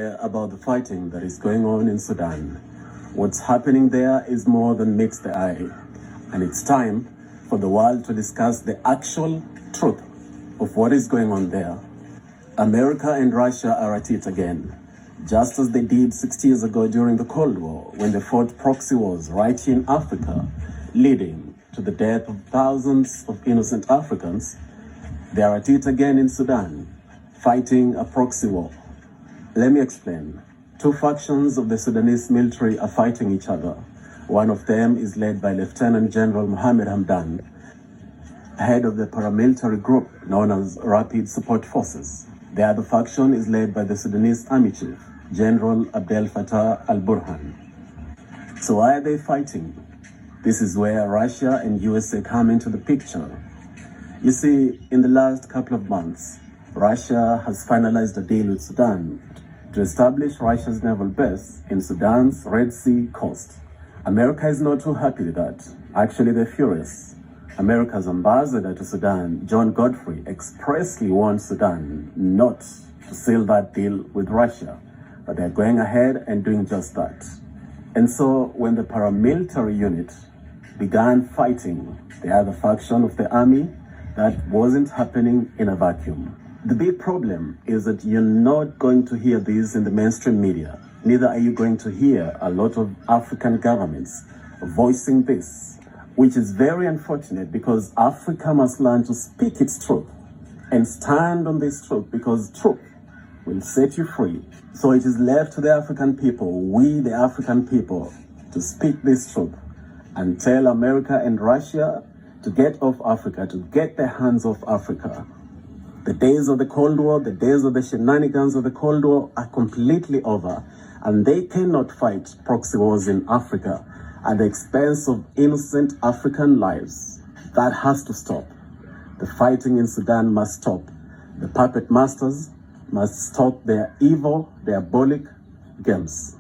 About the fighting that is going on in Sudan. What's happening there is more than meets the eye, and it's time for the world to discuss the actual truth of what is going on there. America and Russia are at it again, just as they did 60 years ago during the Cold War, when they fought proxy wars right in Africa, leading to the death of thousands of innocent Africans. They are at it again in Sudan, fighting a proxy war. Let me explain. Two factions of the Sudanese military are fighting each other. One of them is led by Lieutenant General Mohammed Hamdan, head of the paramilitary group known as Rapid Support Forces. The other faction is led by the Sudanese Army Chief, General Abdel Fattah al-Burhan. So why are they fighting? This is where Russia and USA come into the picture. You see, in the last couple of months, Russia has finalized a deal with Sudan to establish Russia's naval base in Sudan's Red Sea coast. America is not too happy with that. Actually, they're furious. America's ambassador to Sudan, John Godfrey, expressly warned Sudan not to seal that deal with Russia, but they're going ahead and doing just that. And so when the paramilitary unit began fighting the other faction of the army, that wasn't happening in a vacuum. The big problem is that you're not going to hear this in the mainstream media. Neither are you going to hear a lot of African governments voicing this, which is very unfortunate, because Africa must learn to speak its truth and stand on this truth, because truth will set you free. So it is left to the African people, we the African people, to speak this truth and tell America and Russia to get off Africa, to get their hands off Africa. The days of the Cold War, the days of the shenanigans of the Cold War are completely over, and they cannot fight proxy wars in Africa at the expense of innocent African lives. That has to stop. The fighting in Sudan must stop. The puppet masters must stop their evil, diabolic games.